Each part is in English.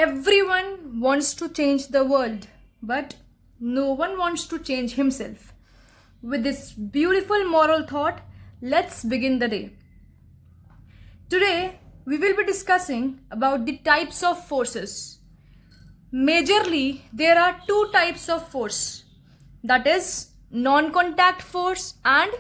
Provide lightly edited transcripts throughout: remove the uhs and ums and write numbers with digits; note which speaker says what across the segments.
Speaker 1: Everyone wants to change the world, but no one wants to change himself. With this beautiful moral thought, let's begin the day. Today, we will be discussing about the types of forces. Majorly, there are two types of force. That is non-contact force and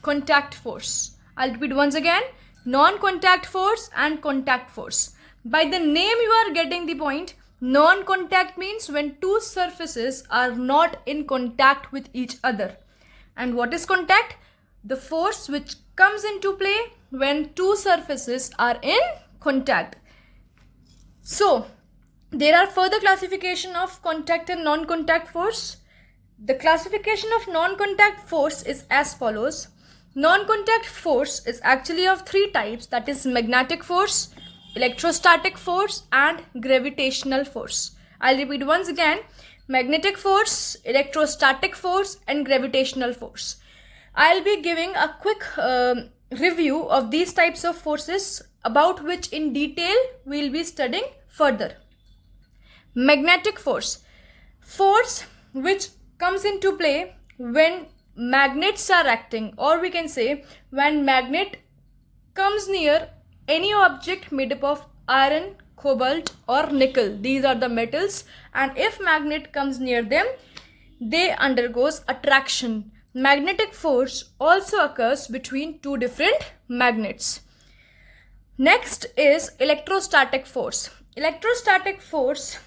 Speaker 1: contact force. I'll repeat once again, non-contact force and contact force. By the name you are getting the point. Non-contact means when two surfaces are not in contact with each other. And what is contact? The force which comes into play when two surfaces are in contact. So, there are further classification of contact and non-contact force. The classification of non-contact force is as follows. Non-contact force is actually of three types, that is magnetic force, electrostatic force and gravitational force. I'll repeat once again, magnetic force, electrostatic force and gravitational force. I'll be giving a quick review of these types of forces about which in detail we'll be studying further. Magnetic force. Force which comes into play when magnets are acting, or we can say when magnet comes near any object made up of iron, cobalt or nickel. These are the metals, and if magnet comes near them, they undergoes attraction. Magnetic force also occurs between two different magnets. Next is electrostatic force. Electrostatic force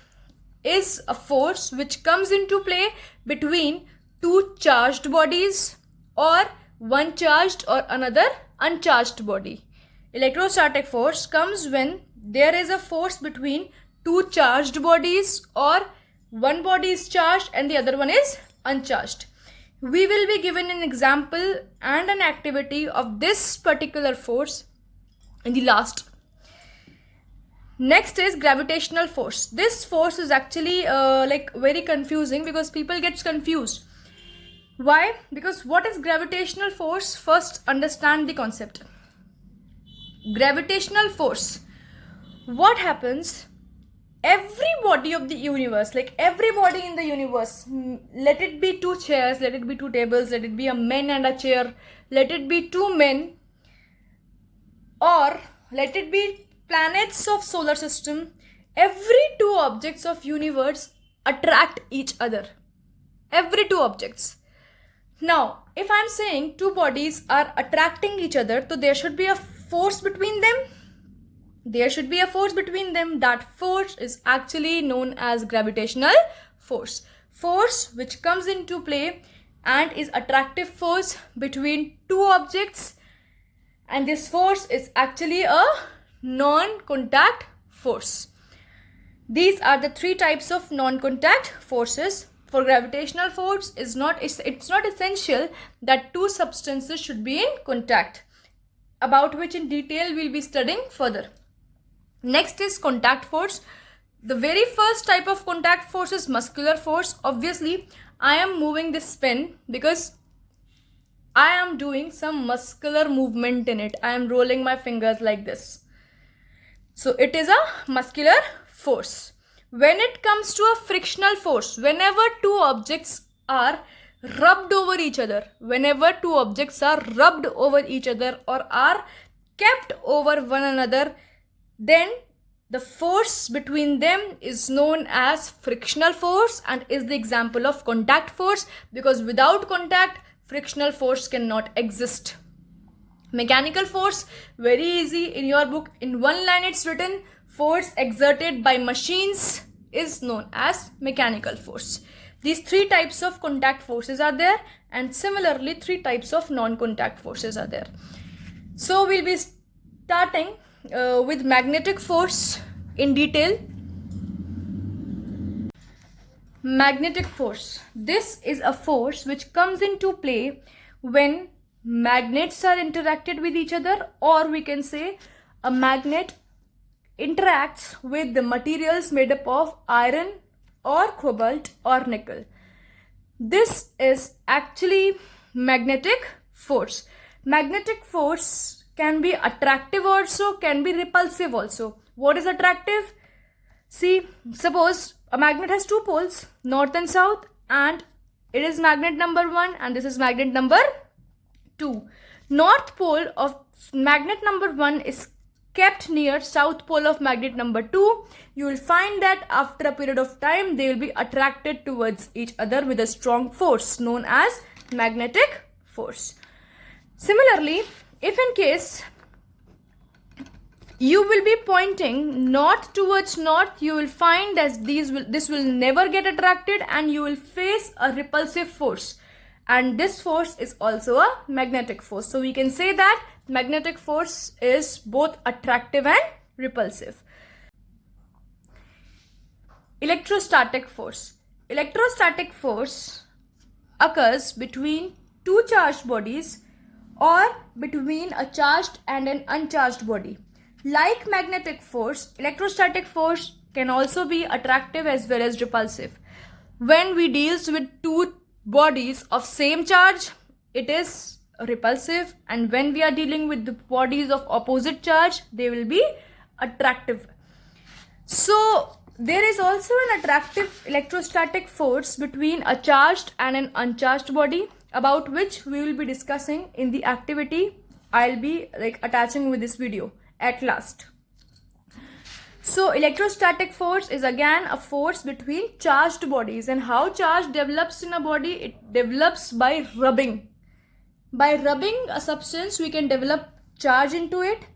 Speaker 1: is a force which comes into play between two charged bodies or one charged or another uncharged body. Electrostatic force comes when there is a force between two charged bodies or one body is charged and the other one is uncharged. We will be given an example and an activity of this particular force in the last. Next is gravitational force. This force is actually very confusing because people get confused. Why? Because what is gravitational force? First, understand the concept. Gravitational force. What happens? Every body of the universe, like every body in the universe, let it be two chairs, let it be two tables, let it be a man and a chair, let it be two men, or let it be planets of solar system, every two objects of universe attract each other. Every two objects. Now, if I'm saying two bodies are attracting each other, so there should be a force between them. There should be a force between them. That force is actually known as gravitational force. Force which comes into play and is attractive force between two objects, and this force is actually a non-contact force. These are the three types of non-contact forces. For gravitational force, it's not essential that two substances should be in contact, about which in detail we'll be studying further. Next is contact force. The very first type of contact force is muscular force. Obviously, I am moving this pen because I am doing some muscular movement in it. I am rolling my fingers like this. So it is a muscular force. When it comes to a frictional force, whenever two objects are rubbed over each other, whenever two objects are rubbed over each other or are kept over one another, then the force between them is known as frictional force and is the example of contact force, because without contact, frictional force cannot exist. Mechanical force, very easy. In your book, in one line it's written, force exerted by machines is known as mechanical force. These three types of contact forces are there, and similarly three types of non-contact forces are there. So we'll be starting with magnetic force in detail. Magnetic force. This is a force which comes into play when magnets are interacted with each other, or we can say a magnet interacts with the materials made up of iron or cobalt or nickel. This is actually magnetic force. Magnetic force can be attractive also, can be repulsive also. What is attractive? See, suppose a magnet has two poles, north and south, and it is magnet number 1 and this is magnet number 2. North pole of magnet number 1 is kept near south pole of magnet number 2. You will find that after a period of time they will be attracted towards each other with a strong force known as magnetic force. Similarly, if in case you will be pointing north towards north, you will find that this will never get attracted and you will face a repulsive force, and this force is also a magnetic force. So we can say that magnetic force is both attractive and repulsive. Electrostatic force. Electrostatic force occurs between two charged bodies or between a charged and an uncharged body. Like magnetic force, electrostatic force can also be attractive as well as repulsive. When we deals with two bodies of same charge, it is repulsive, and when we are dealing with the bodies of opposite charge, they will be attractive. So there is also an attractive electrostatic force between a charged and an uncharged body, about which we will be discussing in the activity I'll be attaching with this video at last. So electrostatic force is again a force between charged bodies, and how charge develops in a body? It develops by rubbing. By rubbing a substance we can develop charge into it,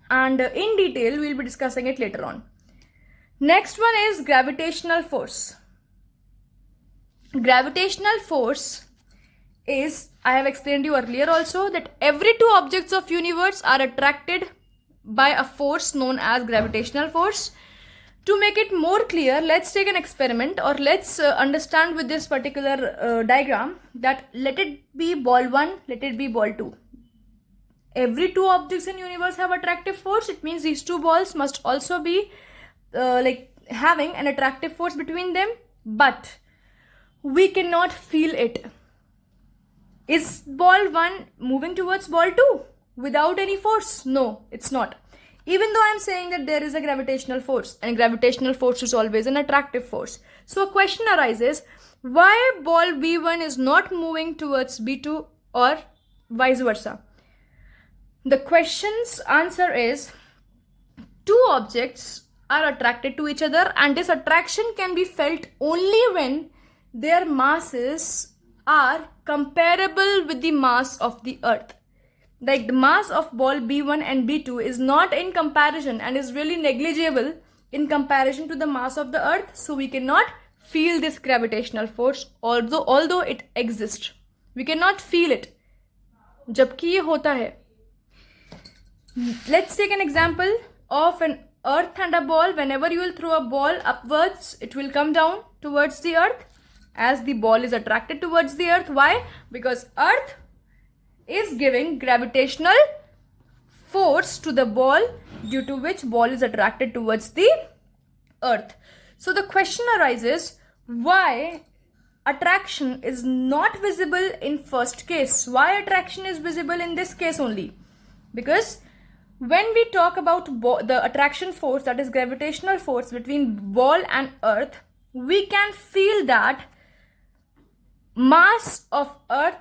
Speaker 1: and in detail we'll be discussing it later on. Next one is gravitational force. Gravitational force is, I have explained you earlier also, that every two objects of universe are attracted by a force known as gravitational force. To make it more clear, let's take an experiment, or let's understand with this particular diagram that let it be ball 1, let it be ball 2. Every two objects in universe have attractive force. It means these two balls must also be having an attractive force between them, but we cannot feel it. Is ball 1 moving towards ball 2 without any force? No, it's not. Even though I'm saying that there is a gravitational force, and gravitational force is always an attractive force. So a question arises, why ball B1 is not moving towards B2 or vice versa? The question's answer is, two objects are attracted to each other, and this attraction can be felt only when their masses are comparable with the mass of the earth. Like the mass of ball B1 and B2 is not in comparison and is really negligible in comparison to the mass of the earth, so we cannot feel this gravitational force, although it exists. We cannot feel it. जबकि ये होता है. Let's take an example of an earth and a ball. Whenever you will throw a ball upwards, it will come down towards the earth, as the ball is attracted towards the earth. Why? Because earth is giving gravitational force to the ball, due to which ball is attracted towards the earth. So the question arises, why attraction is not visible in first case? Why attraction is visible in this case only? Because when we talk about the attraction force, that is gravitational force between ball and earth, we can feel that mass of earth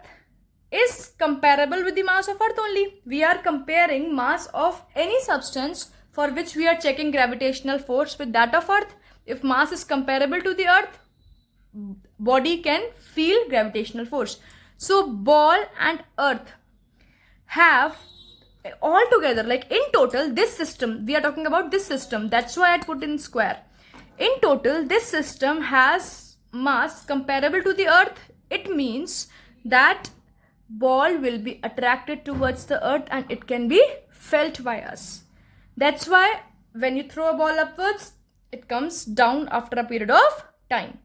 Speaker 1: is comparable with the mass of earth only. We are comparing mass of any substance for which we are checking gravitational force with that of earth. If mass is comparable to the earth, body can feel gravitational force. So ball and earth have all together, in total, this system, we are talking about this system, that's why I put in square. In total, this system has mass comparable to the earth. It means that ball will be attracted towards the earth and it can be felt by us. That's why when you throw a ball upwards, it comes down after a period of time.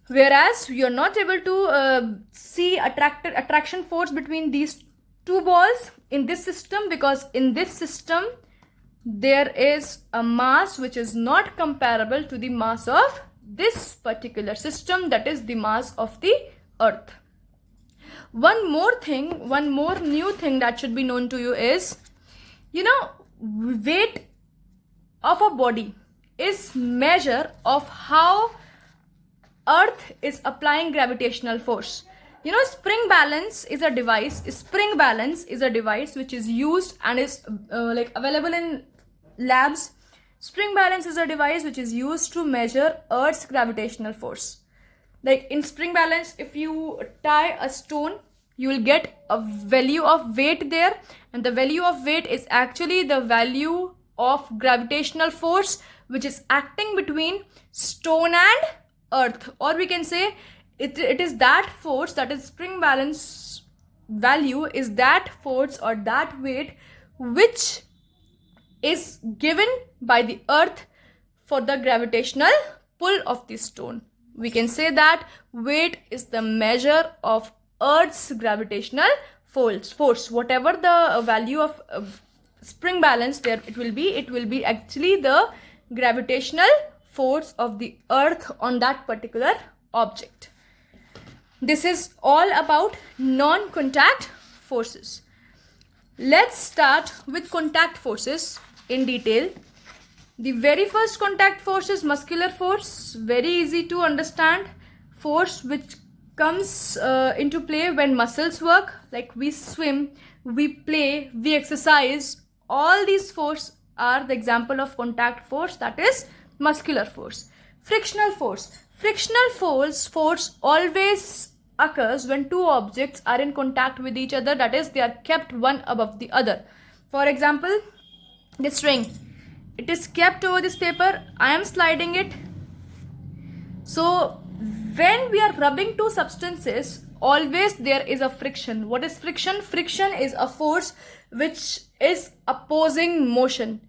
Speaker 1: Whereas you're not able to see attraction force between these two balls in this system, because in this system there is a mass which is not comparable to the mass of this particular system, that is the mass of the earth. One more new thing that should be known to you is, weight of a body is measure of how Earth is applying gravitational force. You know, spring balance is a device. Spring balance is a device which is used and is like available in labs. Spring balance is a device which is used to measure Earth's gravitational force. Like in spring balance, if you tie a stone, you will get a value of weight there, and the value of weight is actually the value of gravitational force which is acting between stone and earth, or we can say it is that force, that is spring balance value, is that force or that weight which is given by the earth for the gravitational pull of the stone. We can say that weight is the measure of earth's gravitational force. Whatever the value of spring balance there it will be actually the gravitational force of the earth on that particular object. This is all about non-contact forces. Let's start with contact forces in detail. The very first contact force is muscular force. Very easy to understand. Force which comes into play when muscles work, like we swim, we play, we exercise. All these force are the example of contact force, that is muscular force. Frictional force. Frictional force always occurs when two objects are in contact with each other, that is they are kept one above the other. For example, this ring, it is kept over this paper, I am sliding it. So when we are rubbing two substances, always there is a friction. What is friction? Friction is a force which is opposing motion.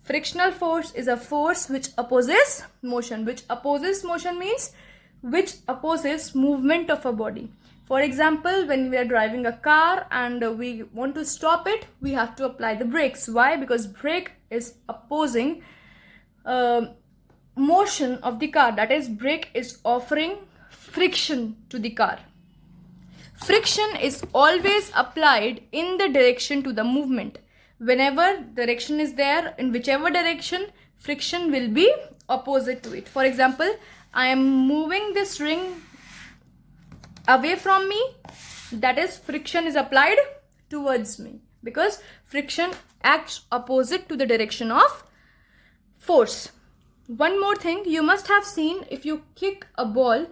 Speaker 1: Frictional force is a force which opposes motion. Which opposes motion means which opposes movement of a body. For example, when we are driving a car and we want to stop it, we have to apply the brakes. Why? Because brake is opposing motion of the car, that is brake is offering friction to the car. Friction is always applied in the direction to the movement. Whenever direction is there, in whichever direction, friction will be opposite to it. For example, I am moving this ring away from me, that is friction is applied towards me, because friction acts opposite to the direction of force. One more thing, you must have seen, if you kick a ball,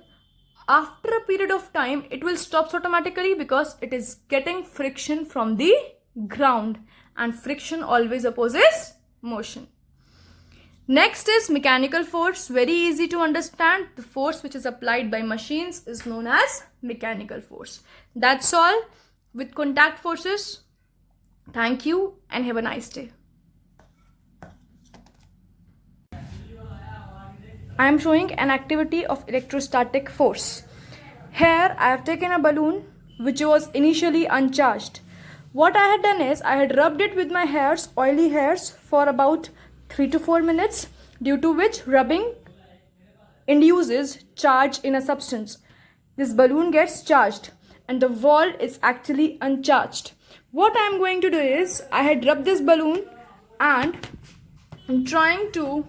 Speaker 1: after a period of time it will stop automatically because it is getting friction from the ground, and friction always opposes motion. Next is mechanical force. Very easy to understand. The force which is applied by machines is known as mechanical force. That's all with contact forces. Thank you and have a nice day. I am showing an activity of electrostatic force. Here I have taken a balloon which was initially uncharged. What I had done is I had rubbed it with my hairs, oily hairs, for about 3 to 4 minutes, due to which rubbing induces charge in a substance. This balloon gets charged and the wall is actually uncharged. What I am going to do is I had rubbed this balloon and I'm trying to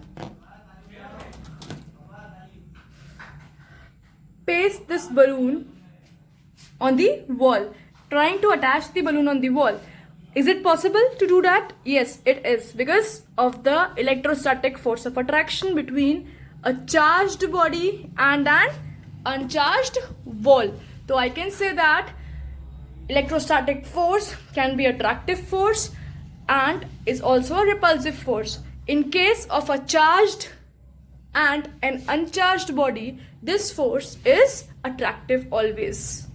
Speaker 1: paste this balloon on the wall, trying to attach the balloon on the wall. Is it possible to do that? Yes, it is, because of the electrostatic force of attraction between a charged body and an uncharged wall. So I can say that electrostatic force can be attractive force and is also a repulsive force. In case of a charged and an uncharged body, this force is attractive always.